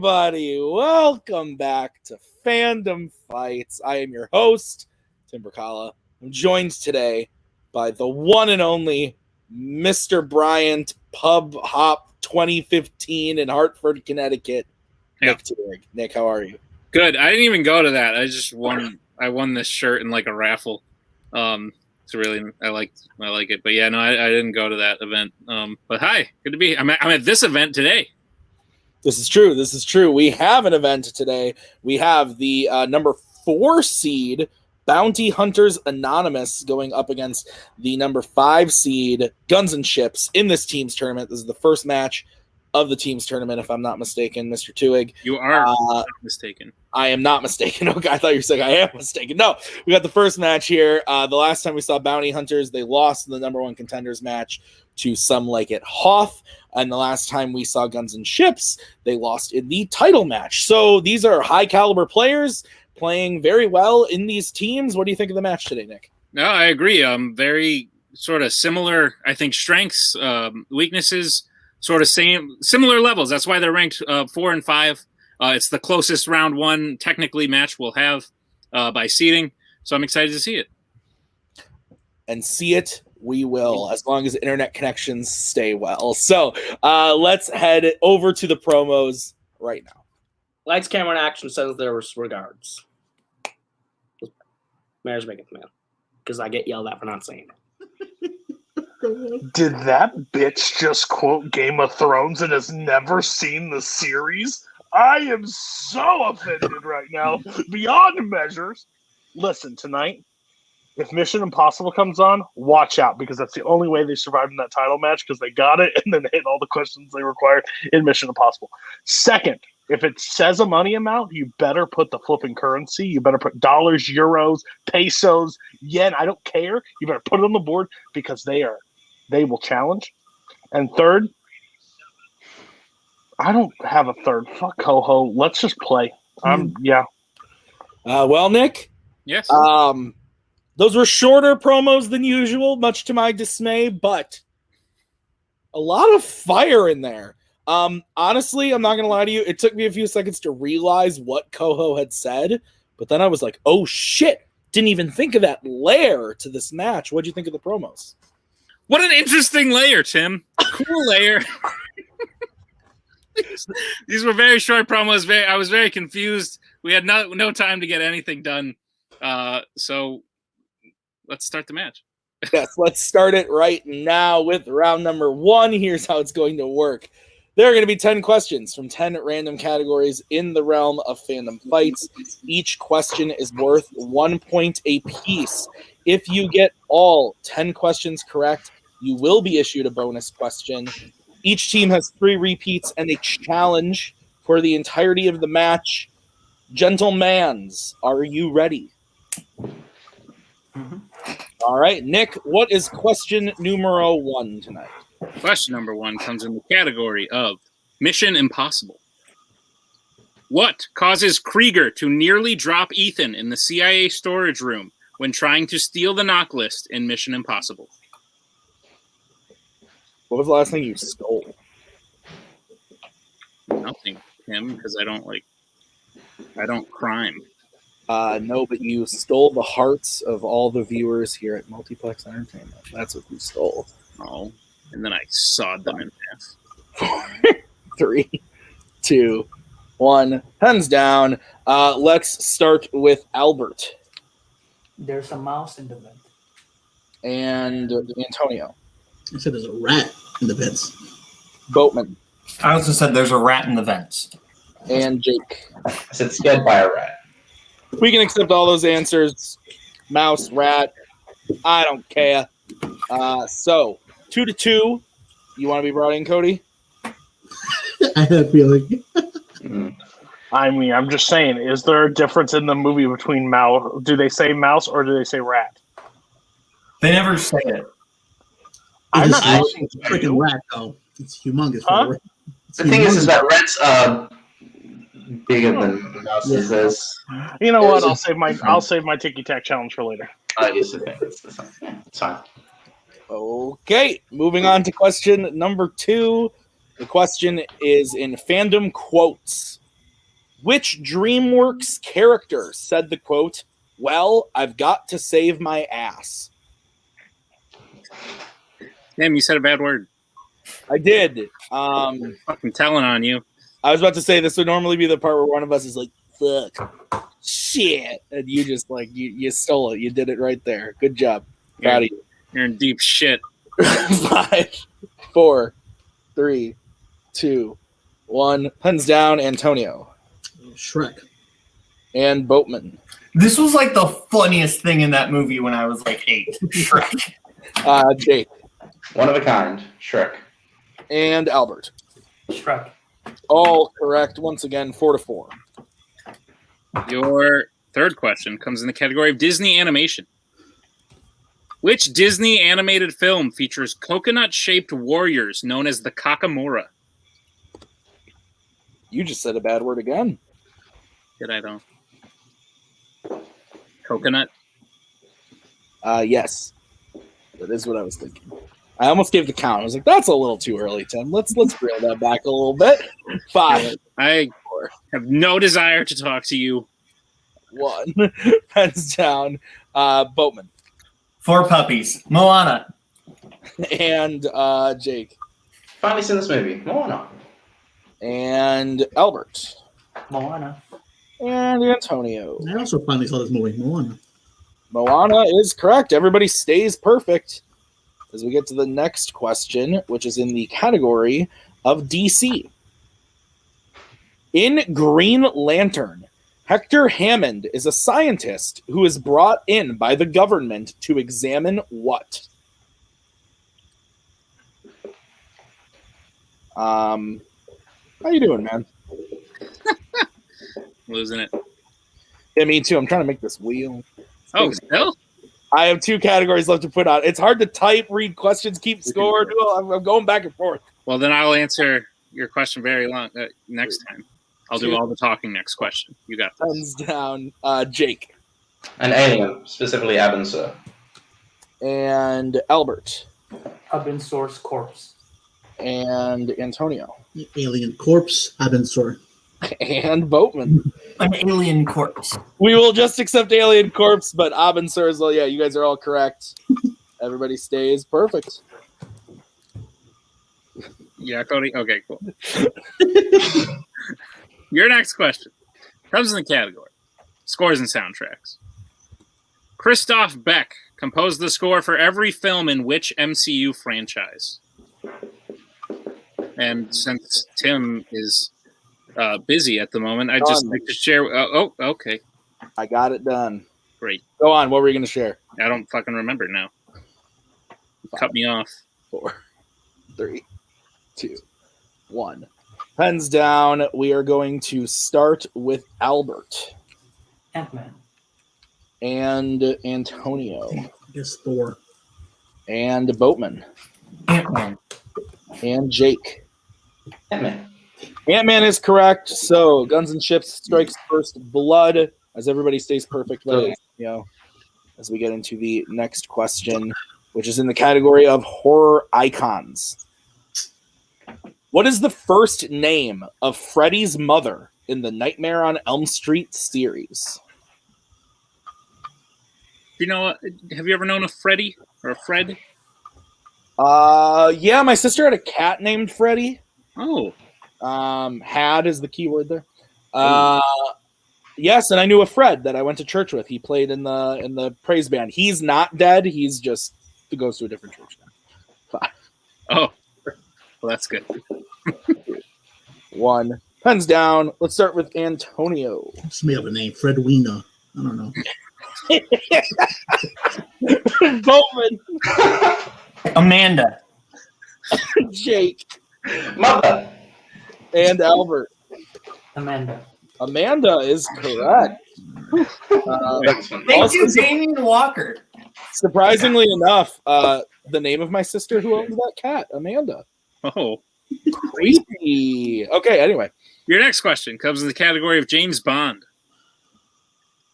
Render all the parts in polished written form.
everybody. Welcome back to Fandom Fights. I am your host, Tim Brzakala. I'm joined today by the one and only Mr. Bryant Pub Hop 2015 in Hartford, Connecticut. Yeah. Nick Tuig. Nick, how are you? Good. I didn't even go to that. I just won. I won this shirt in like a raffle. It's really I like it. But yeah, no, I didn't go to that event. But hi, good to be. I'm at this event today. This is true. This is true. We have an event today. We have the number 4 seed Bounty Hunters Anonymous going up against the number 5 seed Guns and Ships in this team's tournament. This is the first match of the team's tournament, if I'm not mistaken, Mr. Tuig. You are not mistaken. I am not mistaken. Okay, I thought you were saying I am mistaken. No, we got the first match here. The last time we saw Bounty Hunters, they lost in the number 1 contenders match to Some Like It Hoth. And the last time we saw Guns and Ships, they lost in the title match. So these are high caliber players playing very well in these teams. What do you think of the match today, Nick? No, I agree. Very sort of similar, I think, strengths, weaknesses, sort of similar levels. That's why they're ranked 4 and 5. It's the closest round 1 technically match we'll have by seeding. So I'm excited to see it. And see it we will, as long as internet connections stay well. So let's head over to the promos right now. Lights, camera, and action sends their regards. Mayor's making the man. Because I get yelled at for not saying it. Did that bitch just quote Game of Thrones and has never seen the series? I am so offended right now. Beyond measures. Listen, tonight, if Mission Impossible comes on, watch out, because that's the only way they survived in that title match, because they got it and then they hit all the questions they required in Mission Impossible. Second, if it says a money amount, you better put the flipping currency. You better put dollars, euros, pesos, yen. I don't care. You better put it on the board, because they will challenge. And third, I don't have a third. Fuck Koho. Let's just play. Yeah. Well, Nick. Yes. Those were shorter promos than usual, much to my dismay, but a lot of fire in there. Honestly, I'm not going to lie to you. It took me a few seconds to realize what Koho had said, but then I was like, oh shit, didn't even think of that layer to this match. What'd you think of the promos? What an interesting layer, Tim. Cool layer. These were very short promos. I was very confused. We had no time to get anything done. So let's start the match. Yes, let's start it right now with round number 1. Here's how it's going to work. There are going to be 10 questions from 10 random categories in the realm of fandom fights. Each question is worth 1 point apiece. If you get all 10 questions correct, you will be issued a bonus question. Each team has 3 repeats and a challenge for the entirety of the match. Gentlemans, are you ready? Mm-hmm. All right, Nick, what is question numero 1 tonight? Question number 1 comes in the category of Mission Impossible. What causes Krieger to nearly drop Ethan in the CIA storage room when trying to steal the knock list in Mission Impossible? What was the last thing you stole? Nothing, Tim, because I don't crime. No, but you stole the hearts of all the viewers here at Multiplex Entertainment. That's what you stole. Oh, and then I sawed them in half. 4, 3, 2, 1. Hands down. Let's start with Albert. There's a mouse in the vent. And Antonio. I said there's a rat in the vents. Boatman. I also said there's a rat in the vents. And Jake. I said scared by a rat. We can accept all those answers. Mouse, rat. I don't care. So 2-2. You want to be brought in, Cody? I had a feeling. I mean, I'm just saying, is there a difference in the movie between mouse? Do they say mouse or do they say rat? They never say it. I'm It's not asking a freaking rat, though. It's humongous. Huh? The thing is that rats are bigger than mouses. Yeah. You know what? I'll save my ticky tack challenge for later. Yes, okay. It's fine. Okay, moving on to question number 2. The question is in fandom quotes. Which DreamWorks character said the quote, "Well, I've got to save my ass"? Damn, you said a bad word. I did. Fucking telling on you. I was about to say this would normally be the part where one of us is like, "Fuck, shit," and you just like you stole it. You did it right there. Good job. Proud of you. You're in deep shit. 5, 4, 3, 2, 1. Pens down. Antonio Shrek. and Boatman. This was like the funniest thing in that movie when I was like 8. Shrek. Jake One of a kind. Shrek. and Albert. Shrek. All correct. Once again, 4-4. Your third question comes in the category of Disney animation. Which Disney animated film features coconut-shaped warriors known as the Kakamora? You just said a bad word again. Did I though? Coconut? Yes. That is what I was thinking. I almost gave the count. I was like, that's a little too early, Tim. Let's reel that back a little bit. 5, I have no desire to talk to you. 1. Pens down. Boatman 4 puppies. Moana. and Jake Finally seen this movie. Moana. and Albert Moana. and Antonio. I also finally saw this movie, Moana. Moana is correct. Everybody stays perfect as we get to the next question, which is in the category of DC. In Green Lantern, Hector Hammond is a scientist who is brought in by the government to examine what? How you doing, man? Losing it. Yeah, me too. I'm trying to make this wheel. Oh, still? I have 2 categories left to put on. It's hard to type, read questions, keep score. I'm going back and forth. Well, then I'll answer your question very long next time. I'll do all the talking next question. You got this. Thumbs down. Jake An alien, specifically Abensur. and Albert Open source corpse. and Antonio Alien corpse. Abensor. and Boatman. An alien corpse. We will just accept Alien Corpse, but Abensur as well. Yeah, you guys are all correct. Everybody stays perfect. Yeah, Cody? Okay, cool. Your next question comes in the category scores and soundtracks. Christoph Beck composed the score for every film in which MCU franchise? And since Tim is busy at the moment, I'd just like to share. Okay. I got it done. Great. Go on. What were you going to share? I don't fucking remember now. Cut me off. 4, 3, 2, 1. Pens down. We are going to start with Albert Ant-Man. and Antonio I guess Thor. and Boatman Ant-Man. and Jake. Ant-Man. Ant-Man is correct. So Guns and Ships strikes first blood as everybody stays perfect. But, as we get into the next question, which is in the category of horror icons. What is the first name of Freddy's mother in the Nightmare on Elm Street series? You know, have you ever known a Freddy or a Fred? Yeah, my sister had a cat named Freddy. Oh, Had is the key word there. Yes, and I knew a Fred that I went to church with. He played in the praise band. He's not dead. He's just he goes to a different church now. 5, oh, well, that's good. 1. Pens down. Let's start with Antonio. Just made up a name. Fred Weena. I don't know. Boatman, Amanda. Jake, Mother. and Albert. Amanda. Amanda is correct. Thank Also, you, Damien Walker. surprisingly enough, the name of my sister who owns that cat, Amanda. Oh, Creepy. Okay, anyway. your next question comes in the category of James Bond.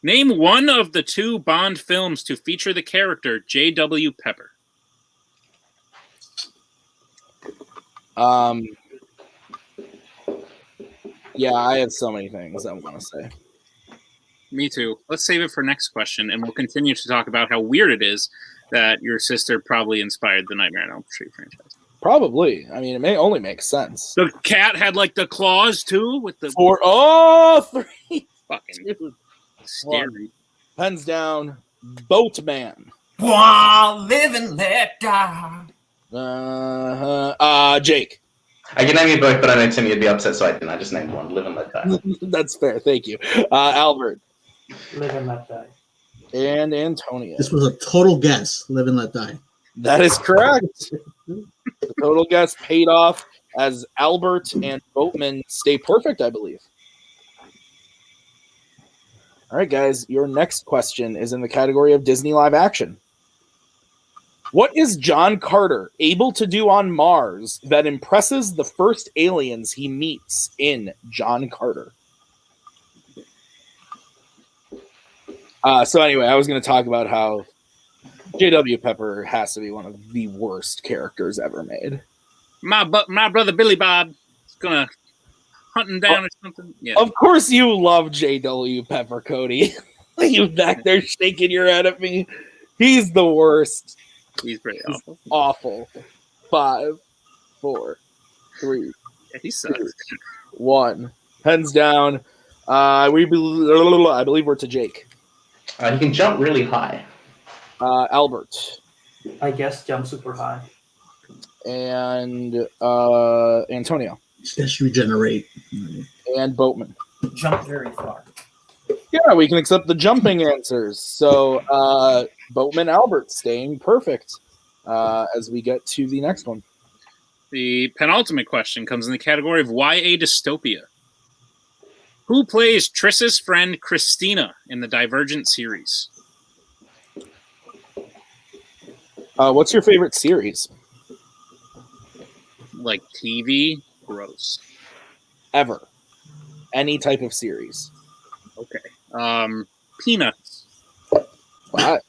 Name one of the 2 Bond films to feature the character J.W. Pepper. Yeah, I have so many things I want to say. Me too. Let's save it for next question, and we'll continue to talk about how weird it is that your sister probably inspired the Nightmare on Elm Street franchise. Probably. I mean, it may only make sense. The cat had like the claws too, with the 3, fucking 2, scary. Pens down. Boatman. Live and let die. Jake. I can name you both, but I know Tim, you'd be upset, so I didn't. I just named one. Live and let die. That's fair. Thank you. Albert. Live and let die. And Antonio. This was a total guess. Live and let die. That is correct. The total guess paid off as Albert and Boatman stay perfect, I believe. All right, guys. Your next question is in the category of Disney live action. What is John Carter able to do on Mars that impresses the first aliens he meets in John Carter? So anyway, I was going to talk about how J.W. Pepper has to be one of the worst characters ever made. My brother Billy Bob is gonna hunt him down or something. Yeah. Of course you love J.W. Pepper, Cody. You back there shaking your head at me. He's the worst. He's pretty awful. Awful. 5, 4, 3, Yeah, he sucks. 1. Pens down. I believe we're to Jake. He can jump really high. Albert. I guess jump super high. And Antonio. Yes, regenerate. And Boatman. Jump very far. Yeah, we can accept the jumping answers. So Boatman, Albert staying perfect as we get to the next one. The penultimate question comes in the category of YA dystopia. Who plays Triss's friend Christina in the Divergent series? What's your favorite series? Like TV? Gross. Ever. Any type of series. Okay. Peanuts. 5,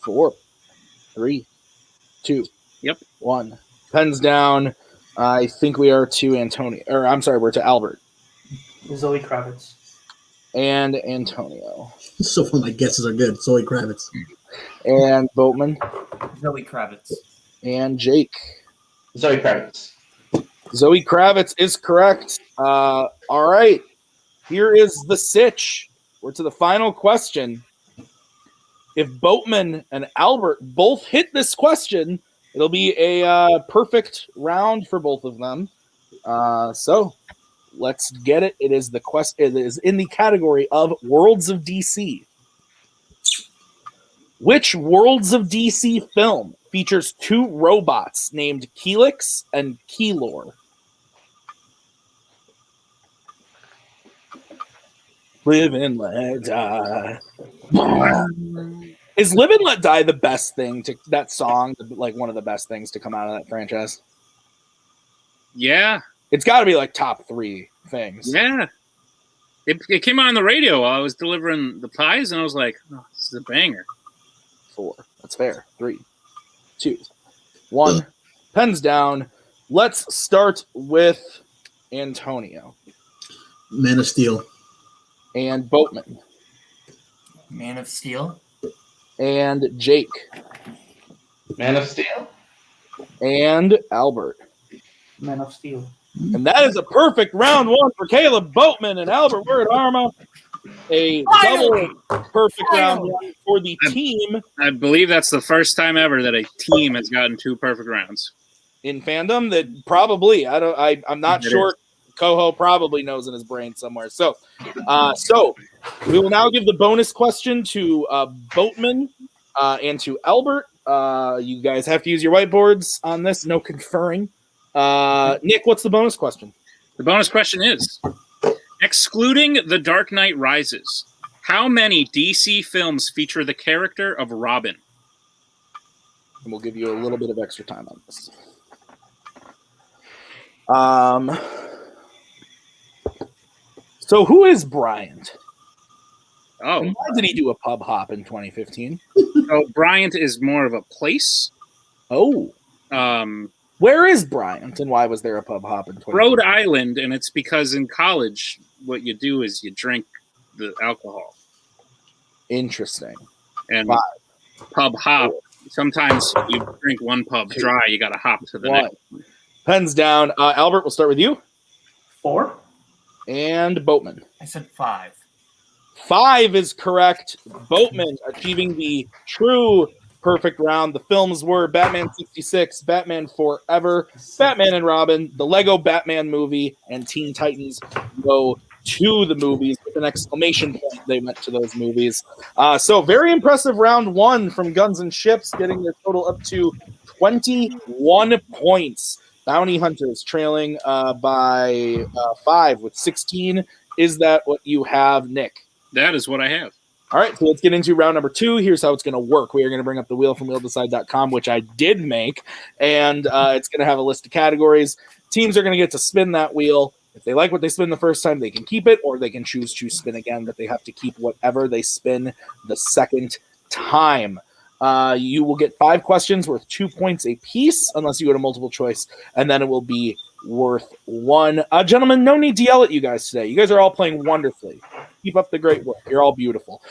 4, 3, 2, Yep. 1. Pens down. I think we are to Antonio. Or I'm sorry, we're to Albert. Zoe Kravitz. And Antonio. So far, my guesses are good. Zoe Kravitz. And Boatman. Zoe Kravitz. And Jake. Zoe Kravitz. Zoe Kravitz is correct. All right. Here is the sitch. We're to the final question. If Boatman and Albert both hit this question, it'll be a perfect round for both of them. So let's get it. It is It is in the category of Worlds of DC. Which Worlds of DC film features 2 robots named Keelix and Keylor? Live and let die. Is Live and Let Die the best thing to that song? Like one of the best things to come out of that franchise? Yeah. It's got to be like top 3 things. Yeah. It came on the radio while I was delivering the pies, and I was like, oh, this is a banger. 4. That's fair. 3, 2, 1. Pens down. Let's start with Antonio. Man of Steel. And Boatman. Man of Steel. And Jake. Man of Steel. And Albert. Man of Steel. And that is a perfect round 1 for Kaleb, Boatman, and Albert Word Arma. A double perfect round 1 for the team. I believe that's the first time ever that a team has gotten 2 perfect rounds. In fandom, that probably. I'm not sure. Koho probably knows in his brain somewhere. So we will now give the bonus question to Boatman and to Albert. You guys have to use your whiteboards on this. No conferring. Nick, what's the bonus question? The bonus question is, excluding The Dark Knight Rises, how many DC films feature the character of Robin? And we'll give you a little bit of extra time on this. So who is Bryant? Oh. And why did he do a pub hop in 2015? So Bryant is more of a place. Oh. Where is Bryant, and why was there a pub hop in 20? Rhode Island, and it's because in college, what you do is you drink the alcohol. Interesting. And 5. pub hop, sometimes you drink one pub dry, you got to hop to the 1. next. Pens down. Albert, we'll start with you. 4. And Boatman. I said 5. 5 is correct. Boatman achieving the true perfect round. The films were Batman 66, Batman Forever, Batman and Robin, the Lego Batman movie, and Teen Titans Go to the movies with an exclamation point. They went to those movies. So very impressive round 1 from Guns and Ships, getting their total up to 21 points. Bounty Hunters trailing by 5 with 16. Is that what you have, Nick? That is what I have. All right, so let's get into round number 2. Here's how it's going to work. We are going to bring up the wheel from wheeldecide.com, which I did make, and it's going to have a list of categories. Teams are going to get to spin that wheel. If they like what they spin the first time, they can keep it, or they can choose to spin again, but they have to keep whatever they spin the second time. You will get 5 questions worth 2 points a piece, unless you go to multiple choice, and then it will be worth 1. Gentlemen, no need to yell at you guys today. You guys are all playing wonderfully. Keep up the great work. You're all beautiful.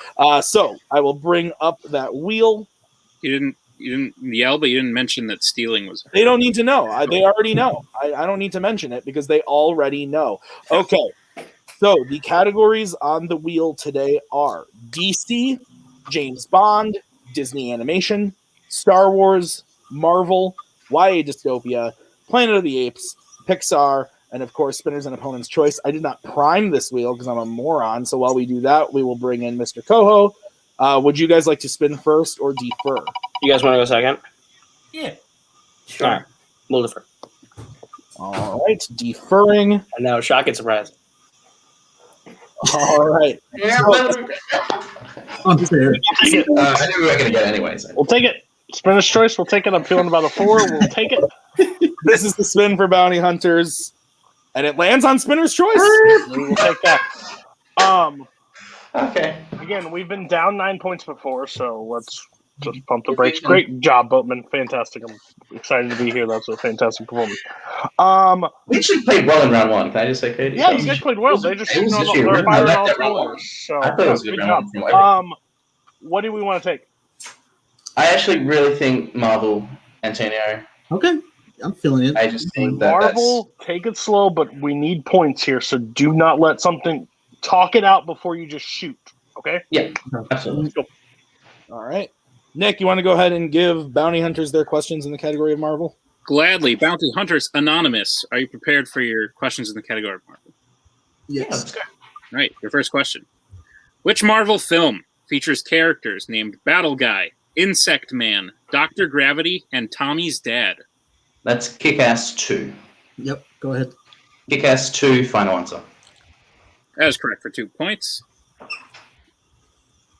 So I will bring up that wheel. You didn't yell, but you didn't mention that stealing was. They don't need to know. They already know. I don't need to mention it because they already know. Okay. So the categories on the wheel today are DC, James Bond, Disney Animation, Star Wars, Marvel, YA Dystopia, Planet of the Apes, Pixar, and of course, Spinners and Opponent's Choice. I did not prime this wheel because I'm a moron. So while we do that, we will bring in Mr. Koho. Would you guys like to spin first or defer? You guys want to go second? Yeah. All right. We'll defer. All right, deferring. And now, shock and surprise. All right. Unfair. I knew we were going to get it anyways. We'll take it. Spinner's choice. We'll take it. I'm feeling about a 4. We'll take it. This is the spin for Bounty Hunters, and it lands on Spinner's Choice. We will take that. Okay. Again, we've been down 9 points before, so let's just pump the brakes. Great job, Boatman. Fantastic. I'm excited to be here. That's a fantastic performance. We actually played well in round 1. Can I just say, Cody? Yeah, you guys played well. They just It was shooting just you. they're I firing left all that round cylinders. So I thought it was a good good job. round. What do we want to take? I actually really think Marvel, Antonio. Okay, I'm feeling it. I just think that Marvel, take it slow, but we need points here, so do not let something talk it out before you just shoot. Okay? Yeah, absolutely. Let's go. All right. Nick, you want to go ahead and give Bounty Hunters their questions in the category of Marvel? Gladly. Bounty Hunters Anonymous. Are you prepared for your questions in the category of Marvel? Yes. All right, your first question. Which Marvel film features characters named Battle Guy, Insect Man, Dr. Gravity, and Tommy's dad? That's Kick-Ass 2. Yep. Go ahead. Kick-Ass 2, final answer. That is correct for 2 points.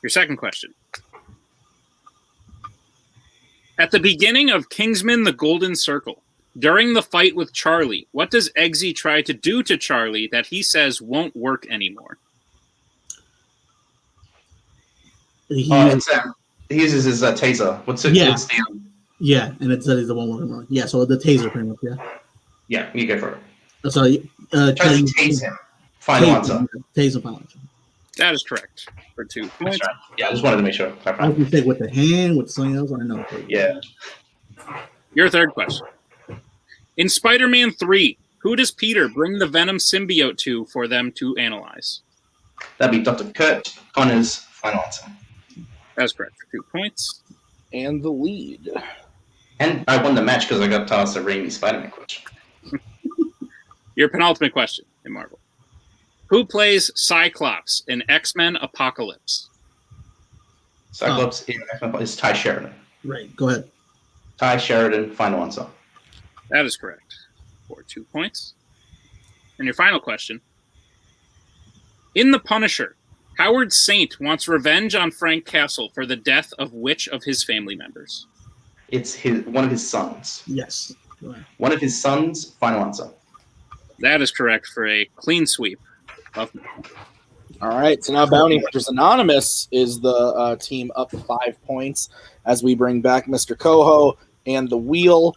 Your second question. At the beginning of Kingsman: The Golden Circle, during the fight with Charlie, what does Eggsy try to do to Charlie that he says won't work anymore? He uses his taser. What's it? Yeah. It's the, Yeah, and it says the one word. Yeah, so the taser pretty much. Yeah. yeah, you go for it. Sorry. Tries to tase him. Final answer. Taser final answer. That is correct for 2 points. That's right. Yeah, I just wanted to make sure. I was say with the hand, with something else. I don't know. Yeah. Your third question. In Spider-Man 3, who does Peter bring the Venom symbiote to for them to analyze? That'd be Dr. Kurt Connor's final answer. That's correct for 2 points. And the lead. And I won the match because I got past a Raimi Spider-Man question. Your penultimate question in Marvel. Who plays Cyclops in X-Men Apocalypse? Cyclops in X-Men is Ty Sheridan. Right. Go ahead. Ty Sheridan, final answer. That is correct for 2 points. And your final question. In The Punisher, Howard Saint wants revenge on Frank Castle for the death of which of his family members? It's one of his sons. Yes. Go ahead. One of his sons, final answer. That is correct for a clean sweep. All right, so now Bounty Hunters Anonymous is the team up 5 points as we bring back Mr. Koho and the wheel.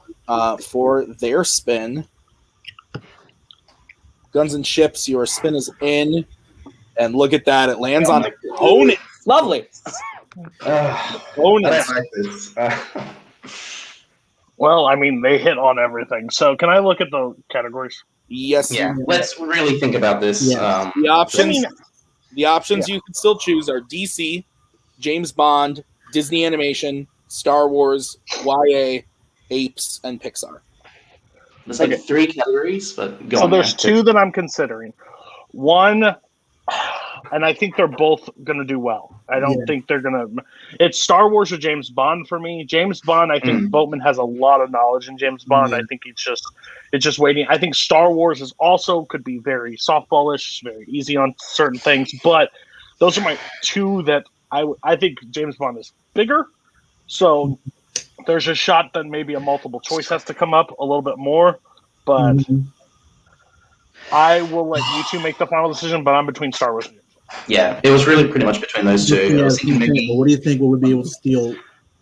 for their spin. Guns and Chips, your spin is in. And look at that. It lands on opponent. Lovely. I Opponents. don't like this. Well, I mean, they hit on everything. So can I look at the categories? Yes. Yeah, let's really think about this. Yeah. The options. I mean, The options you can still choose are DC, James Bond, Disney Animation, Star Wars, YA, Apes, and Pixar. There's like 3 categories, but go so on. there's 2 that I'm considering. One, and I think they're both going to do well. I don't think they're going to. It's Star Wars or James Bond for me. James Bond, I think Boatman has a lot of knowledge in James Bond. I think it's just waiting. I think Star Wars is also could be very softballish, very easy on certain things. But those are my 2 that I think James Bond is bigger. So there's a shot that maybe a multiple choice has to come up a little bit more. But I will let you 2 make the final decision. But I'm between Star Wars and James Bond. Yeah, it was really pretty much between those 2. I was thinking maybe. What do you think would be able to steal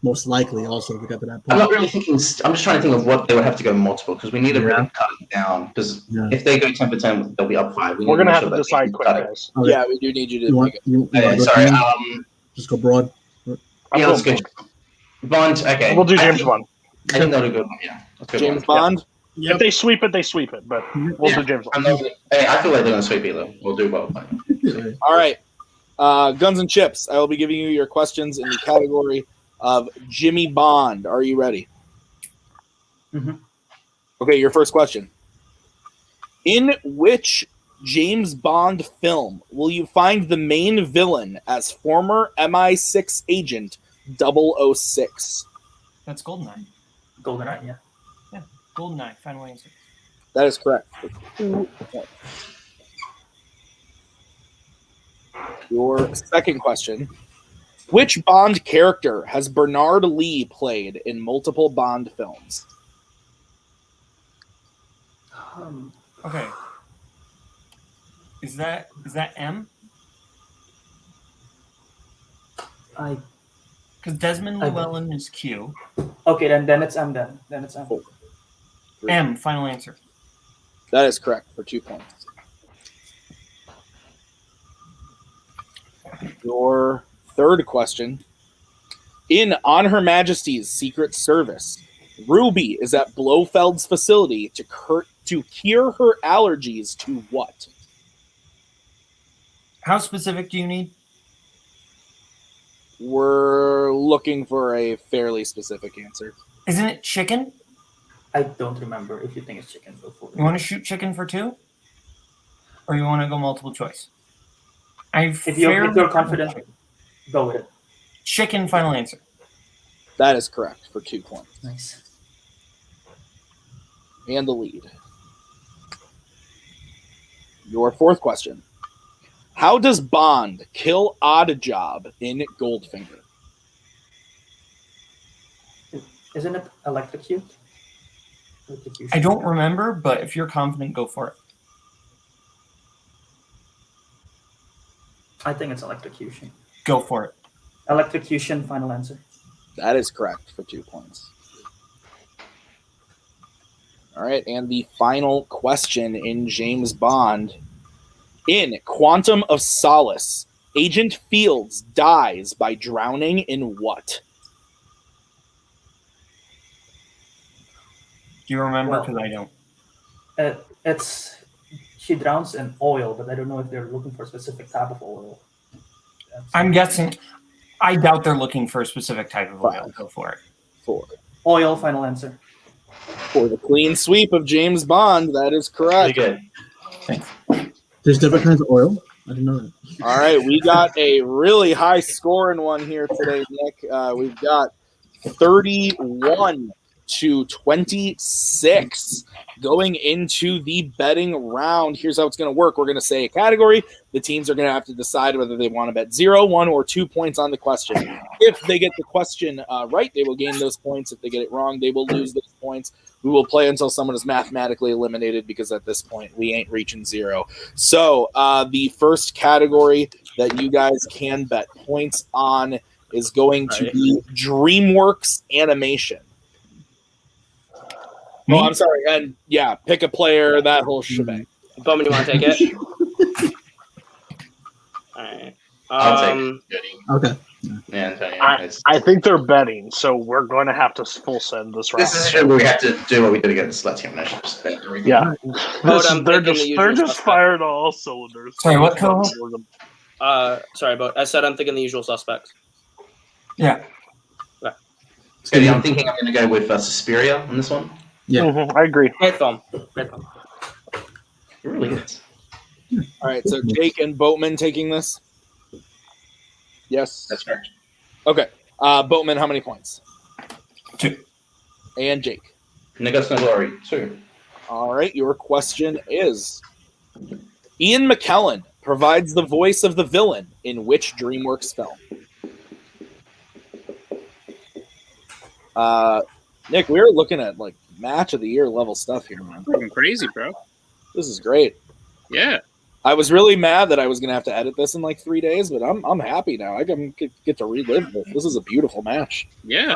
most likely also if we got to that point? I'm not really thinking. I'm just trying to think of what they would have to go multiple because we need to really cut it down. Because if they go 10 for 10, they'll be up 5. We're going to have to decide quick, guys. Okay. Yeah, we do need you to make it. Sorry. Just go broad. Yeah, let's go. Bond. Okay. We'll do James Bond. I think that'll go. Yeah. Let's go James Bond? Yeah. If they sweep it, they sweep it. But we'll do James Bond. I feel like they're going to sweep either. We'll do both. All right. Guns and Chips. I will be giving you your questions in the category of Jimmy Bond. Are you ready? Okay, your first question. In which James Bond film will you find the main villain as former MI6 agent 006? That's GoldenEye. GoldenEye, yeah. Yeah, GoldenEye. Final answer. That is correct. Your second question. Which Bond character has Bernard Lee played in multiple Bond films? Okay. Is that M? Because Desmond Llewellyn is Q. Okay, then it's M then. Then it's M. M, final answer. That is correct for 2 points. Your third question. In On Her Majesty's Secret Service, Ruby is at Blofeld's facility to cure her allergies to what? How specific do you need? We're looking for a fairly specific answer. Isn't it chicken? I don't remember. If you think it's chicken, go for it. You want to shoot chicken for 2? Or you want to go multiple choice? If you're confident, go with it. Chicken, final answer. That is correct for 2 points. Nice. And the lead. Your fourth question. How does Bond kill Oddjob in Goldfinger? Isn't it electrocute? I don't remember, but if you're confident, go for it. I think it's electrocution. Go for it. Electrocution, final answer. That is correct for 2 points. All right, and the final question in James Bond. In Quantum of Solace, Agent Fields dies by drowning in what? Do you remember? Because I don't. She drowns in oil, but I don't know if they're looking for a specific type of oil. I'm guessing. I doubt they're looking for a specific type of oil. Go for it. 4. Oil, final answer. For the clean sweep of James Bond, that is correct. Pretty good. Thanks. There's different kinds of oil? I didn't know that. All right, we got a really high scoring one here today, Nick. We've got 31 to 26 going into the betting round. Here's how it's going to work. We're going to say a category. The teams are going to have to decide whether they want to bet 0, 1, or 2 points on the question. If they get the question right, they will gain those points. If they get it wrong, they will lose those points. We will play until someone is mathematically eliminated because at this point we ain't reaching 0. So the first category that you guys can bet points on is going to be DreamWorks Animation. Oh, I'm sorry. And yeah, pick a player, that whole shebang. Bowman, you want to take it? All right. I'll take it. Okay. Yeah, Antonio. I think they're betting, so we're going to have to full send this round. This is where we have to do what we did against Let's Team Nations. Yeah. I'm They're thinking the just usual suspect. firing on all cylinders. Sorry, what, Koho? Sorry, but I said I'm thinking the usual suspects. Yeah. Cody, I'm thinking I'm going to go with Suspiria on this one. Yeah. I agree. Great film. Great film. It really is. All right, so Jake and Boatman taking this? Yes. That's correct. Okay. Boatman, how many points? 2. And Jake? Negus No Glory, 2. All right, your question is: Ian McKellen provides the voice of the villain in which DreamWorks film? Nick, we were looking at like match of the year level stuff here, man. Fucking crazy, bro. This is great. Yeah. I was really mad that I was going to have to edit this in like 3 days, but I'm happy now. I can get to relive this. This is a beautiful match. Yeah.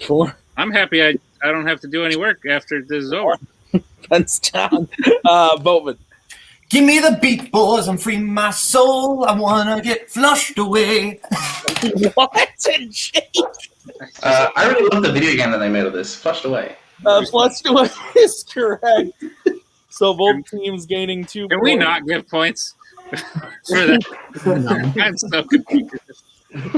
Sure. I'm happy I don't have to do any work after this is over. Fence down. Boatman. Give me the beat, boys, and free my soul. I wanna get flushed away. What? Jake? I really love the video game that they made of this. Flushed Away. Flushed away is correct. So both teams gaining 2 points. Can we not give points for that? No. I'm so confused.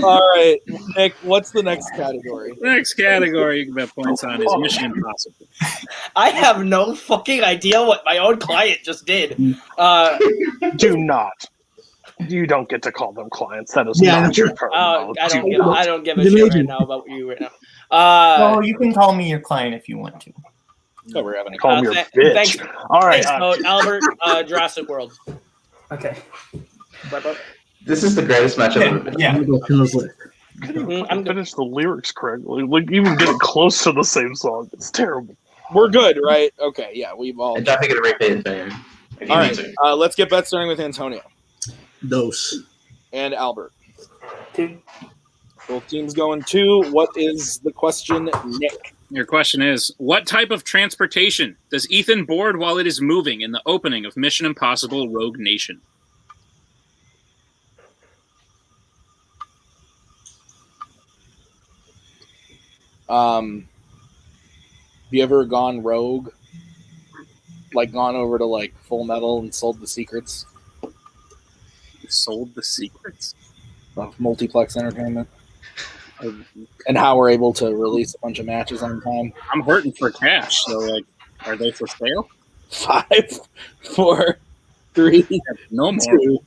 All right, Nick, what's the next category? The next category you can bet points on is Mission Impossible. I have no fucking idea what my own client just did. Do not. You don't get to call them clients. That is Yeah, not your I terminology. don't give a The shit major. right now about you right now. Well, you can call me your client if you want to. Oh, we're having a Call me your th- bitch. thanks- All right. Thanks, Mo. Albert, Jurassic World. Okay. Right, bro? This is the greatest match I've ever been. Yeah. I'm gonna go Pino's list. I'm good. Finish the lyrics correctly. Like even getting close to the same song. It's terrible. We're good, right? Okay, yeah, we've all. And don't forget to repeat it, Daniel, if you All need right, to. let's get bet starting with Antonio Dose. and Albert. 2. Both teams going 2. What is the question, Nick? Your question is, what type of transportation does Ethan board while it is moving in the opening of Mission Impossible Rogue Nation? Have you ever gone rogue? Like gone over to like Full Metal and sold the secrets Sold the secrets? of Multiplex Entertainment? And how we're able to release a bunch of matches on time? I'm hurting for cash, so like, are they for sale? 5, 4, 3, No more. 2,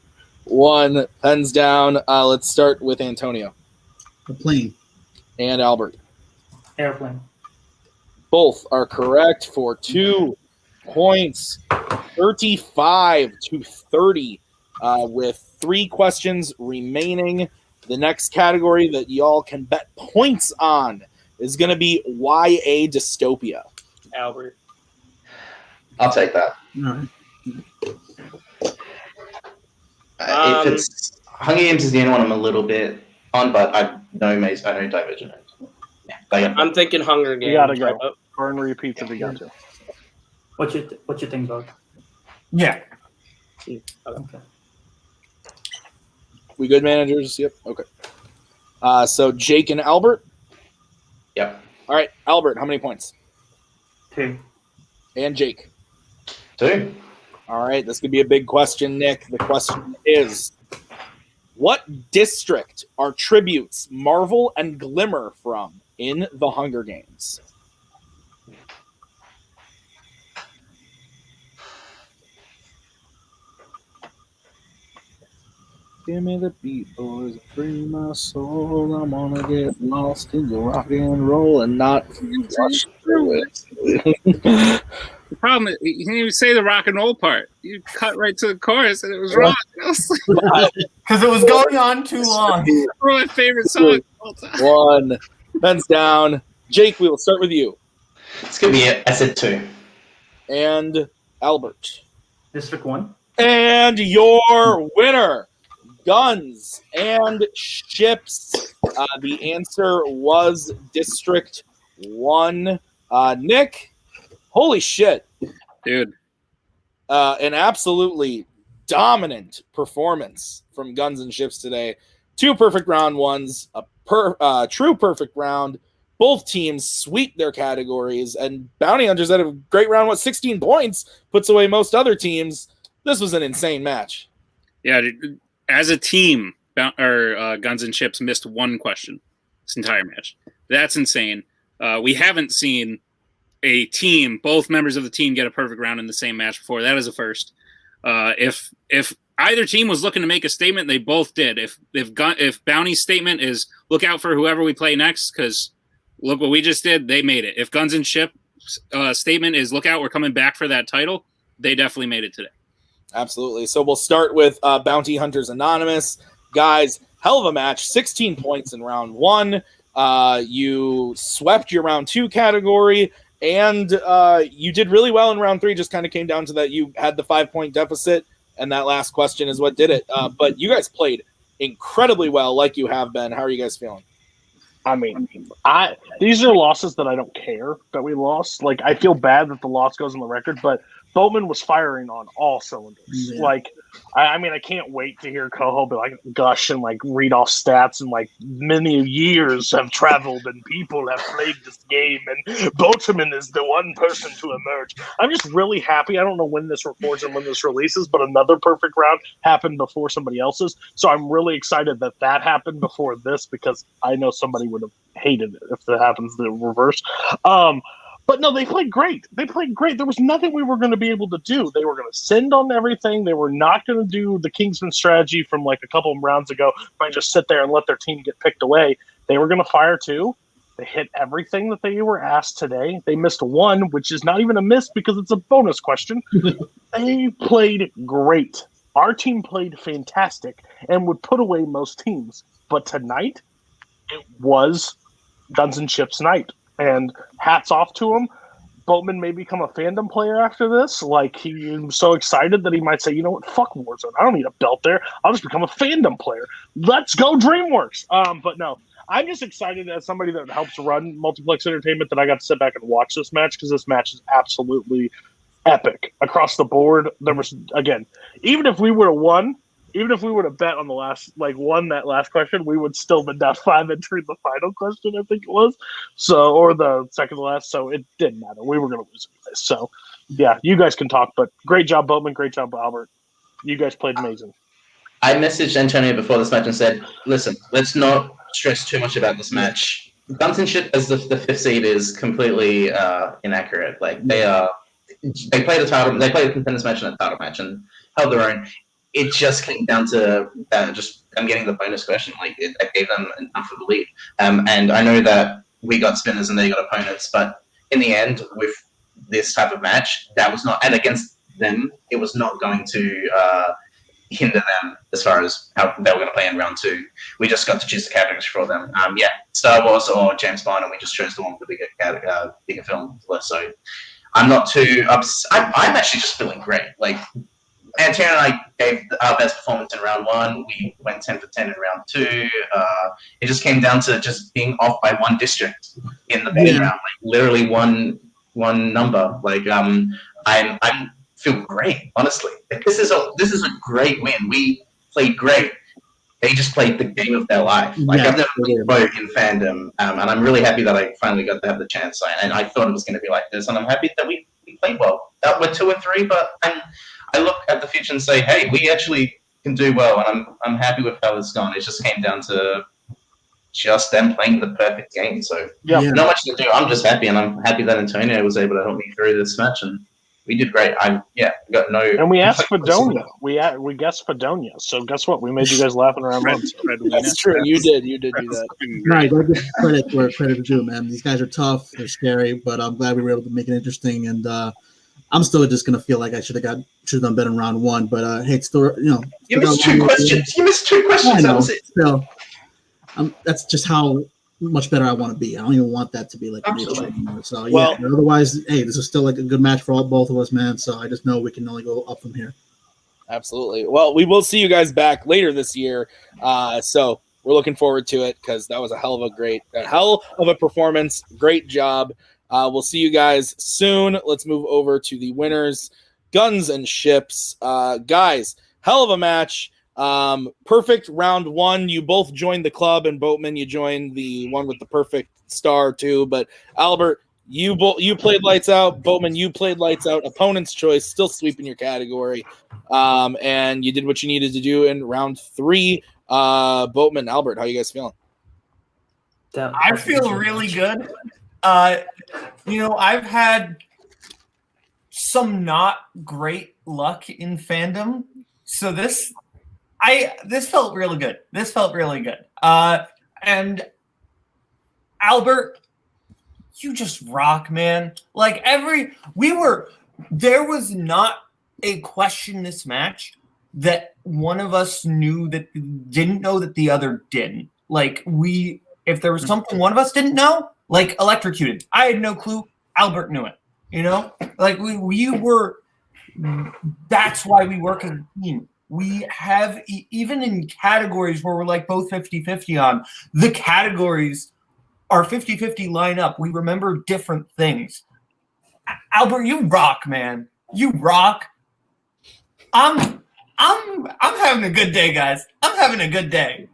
1. Pens down. Let's start with Antonio A plane. and Albert. Airplane. Both are correct for 2 points. 35-30 with 3 questions remaining. The next category that y'all can bet points on is going to be YA dystopia. Albert. I'll take that. All right. If it's Hunger Games is the only one I'm a little bit on, but I know Divergent. Yeah, I'm thinking Hunger Games. You gotta go. Right, bro? Burn repeats if you got to. What you think, Doug? Yeah. Okay. We good, managers? Yep. Okay. So Jake and Albert. Yep. All right, Albert, how many points? 2. And Jake. 2. All right, this could be a big question, Nick. The question is, what district are tributes Marvel and Glimmer from in the Hunger Games? Give me the beat, boys, free my soul. I'm gonna get lost in the rock and roll and not rush through it. The problem is, you didn't even say the rock and roll part. You cut right to the chorus, and it was wrong. Because it was going on too long. One of my favorite songs of all time. 1. Pens down. Jake, we will start with you. It's going to be I said 2. And Albert. District 1. And your winner, Guns and Ships. The answer was District 1. Nick, Holy shit. Dude. An absolutely dominant performance from Guns and Ships today. 2 perfect round ones, a true perfect round. Both teams sweep their categories, and Bounty Hunters had a great round. 16 points, puts away most other teams. This was an insane match. Yeah, as a team, Guns and Ships missed 1 question this entire match. That's insane. We haven't seen a team, both members of the team, get a perfect round in the same match before. That is a first. If either team was looking to make a statement, they both did. If Bounty's statement is look out for whoever we play next, because look what we just did, they made it. If Guns and Ships statement is look out, we're coming back for that title, they definitely made it today. Absolutely. So we'll start with Bounty Hunters Anonymous. Guys, hell of a match. 16 points in round 1. You swept your round 2 category, and you did really well in round 3. Just kind of came down to that you had the 5-point deficit, and that last question is what did it. But you guys played incredibly well, like you have been. How are you guys feeling? I mean, these are losses that I don't care that we lost. Like, I feel bad that the loss goes on the record, but Boatman was firing on all cylinders. Yeah. Like, I mean, I can't wait to hear Koho be like gush and like read off stats and like many years have traveled and people have played this game and Boatman is the one person to emerge. I'm just really happy. I don't know when this records and when this releases, but another perfect round happened before somebody else's. So I'm really excited that happened before this, because I know somebody would have hated it if that happens the reverse. But no, they played great. They played great. There was nothing we were going to be able to do. They were going to send on everything. They were not going to do the Kingsman strategy from like a couple of rounds ago, might just sit there and let their team get picked away. They were going to fire 2. They hit everything that they were asked today. They missed 1, which is not even a miss because it's a bonus question. They played great. Our team played fantastic and would put away most teams. But tonight, it was Guns and Ships night. And hats off to him. Boatman may become a Fandom player after this. Like, he's so excited that he might say, you know what, fuck Warzone. I don't need a belt there. I'll just become a Fandom player. Let's go DreamWorks. But no, I'm just excited as somebody that helps run Multiplex Entertainment that I got to sit back and watch this match, because this match is absolutely epic across the board. There was, again, even if we would have won, even if we would have bet on the last, like, won that last question, we would still been down 5 entering the final question, I think it was. So, or the second to last. So it didn't matter. We were going to lose anyways. So, yeah, you guys can talk. But great job, Boatman. Great job, Albert. You guys played amazing. I messaged Antonio before this match and said, listen, let's not stress too much about this match. Guns and Ship as the 5th seed is completely inaccurate. Like, they played a contenders match and a title match and held their own. It just came down to just them getting the bonus question. Like, that gave them enough of a lead. And I know that we got spinners and they got opponents, but in the end, with this type of match, that was not, and against them, it was not going to hinder them as far as how they were going to play in round 2. We just got to choose the categories for them. Star Wars or James Bond, and we just chose the one with the bigger film. So I'm not too upset. I'm actually just feeling great. Like, Antonio and I gave our best performance in round 1. We went 10 for 10 in round 2. It just came down to just being off by 1 district in the main round, like literally one number. Like, I feel great, honestly. Like, this is a great win. We played great. They just played the game of their life. Like, I've never played boat in Fandom, and I'm really happy that I finally got to have the chance. And I thought it was going to be like this, and I'm happy that we played well. We're 2 and 3, but I look at the future and say, hey, we actually can do well, and I'm happy with how it's gone. It just came down to just them playing the perfect game. So not much to do. I'm just happy, and I'm happy that Antonio was able to help me through this match, and we did great. Got no. And we asked Fadonia. We guessed Fadonia. So guess what? We made you guys laughing around months. That's true. You did do that. Right. Gotta give credit where credit is due, man. These guys are tough. They're scary, but I'm glad we were able to make it interesting. And I'm still just gonna feel like I should have done better in round 1. But hey, it's still, you missed 2 questions. You missed 2 questions. I know. That was it. Still, that's just how much better I want to be. I don't even want that to be like an issue anymore. So otherwise, hey, this is still like a good match for both of us, man. So I just know we can only go up from here. Absolutely. Well, we will see you guys back later this year. So we're looking forward to it, because that was a hell of a performance. Great job. We'll see you guys soon. Let's move over to the winners, Guns and Ships. Guys, hell of a match. Perfect round one. You both joined the club, and Boatman, you joined the one with the perfect star too. But Albert, you played lights out. Boatman, you played lights out. Opponent's choice, still sweeping your category. And you did what you needed to do in round three. Boatman, Albert, how you guys feeling? I feel really good. I've had some not great luck in fandom, so this felt really good. This felt really good. And Albert, you just rock, man. Like there was not a question this match that one of us didn't know that the other didn't. Like if there was something one of us didn't know, like electrocuted, I had no clue. Albert knew it. Like we were. That's why we work as a team. We have, even in categories where we're like both 50-50 on, the categories are 50-50 line up. We remember different things. Albert, you rock, man. You rock. I'm having a good day, guys. I'm having a good day.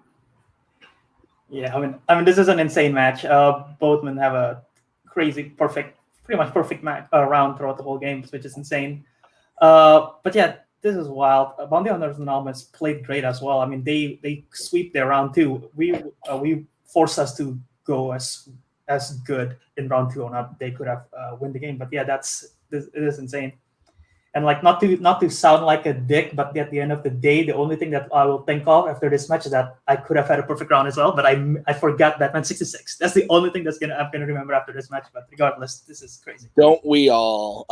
Yeah, I mean, this is an insane match. Both men have a pretty much perfect match round throughout the whole game, which is insane. But yeah, this is wild. Bounty Hunters Anonymous played great as well. I mean, they sweep their round two. We forced us to go as good in round two or not. They could have win the game. But yeah, it is insane. And like not to sound like a dick, but at the end of the day, the only thing that I will think of after this match is that I could have had a perfect round as well, but I forgot Batman 66. That's the only thing I'm gonna remember after this match. But regardless, this is crazy. Don't we all?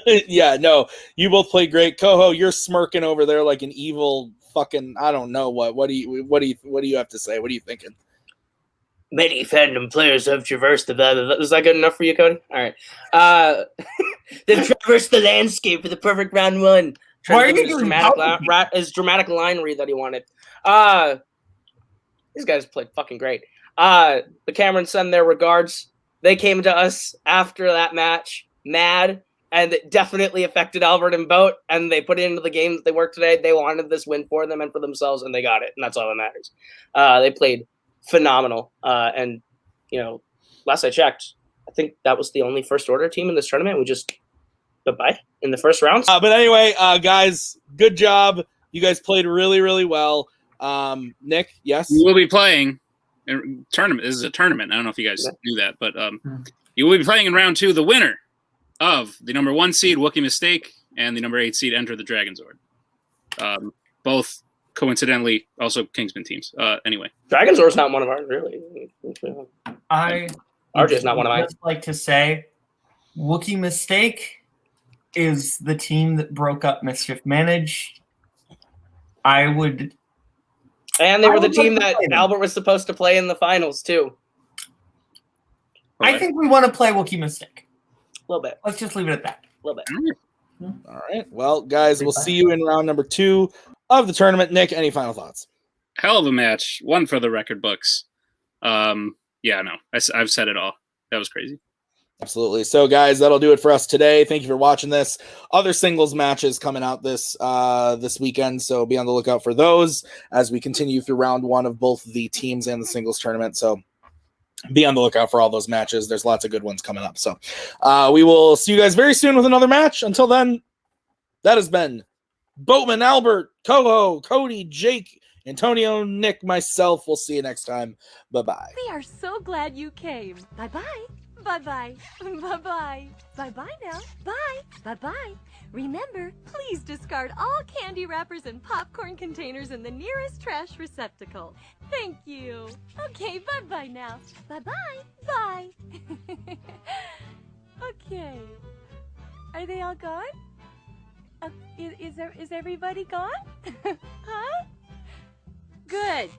Yeah, no, you both played great. Koho, you're smirking over there like an evil fucking I don't know what. What do you have to say? What are you thinking? Many fandom players have traversed the battle. Was that good enough for you, Cody? All right. They've traversed the landscape for the perfect round one. Why are you doing his dramatic line read that he wanted? These guys played fucking great. The Camerons send their regards. They came to us after that match, mad, and it definitely affected Albert and Boat, and they put it into the game that they worked today. They wanted this win for them and for themselves, and they got it, and that's all that matters. They played phenomenal. And, last I checked, I think that was the only first order team in this tournament. We just bye in the first round. But anyway, guys, good job. You guys played really, really well. Nick, yes? You will be playing in tournament. This is a tournament. I don't know if you guys knew that, but you will be playing in round two the winner of the number 1 seed, Wookiee Mistake, and the number 8 seed, Enter the Dragon Zord. Both coincidentally also Kingsman teams. Anyway, Dragon Zord's not one of ours, really. RJ's not one of mine. I'd just like to say Wookiee Mistake is the team that broke up Mischief Manage. And they were the team that Albert was supposed to play in the finals, too. I think we want to play Wookiee Mistake. A little bit. Let's just leave it at that. A little bit. All right. Well, guys, we'll see you in round number 2 of the tournament. Nick, any final thoughts? Hell of a match. One for the record books. I've said it all. That was crazy. Absolutely. So, guys, that'll do it for us today. Thank you for watching this. Other singles matches coming out this weekend, so be on the lookout for those as we continue through round 1 of both the teams and the singles tournament. So be on the lookout for all those matches. There's lots of good ones coming up. So we will see you guys very soon with another match. Until then, that has been Boatman, Albert, Koho, Cody, Jake, Antonio, Nick, myself. We'll see you next time. Bye-bye. We are so glad you came. Bye-bye. Bye-bye. Bye-bye. Bye-bye now. Bye. Bye-bye. Remember, please discard all candy wrappers and popcorn containers in the nearest trash receptacle. Thank you. Okay, bye-bye now. Bye-bye. Bye. Okay. Are they all gone? Is everybody gone? Huh? Good.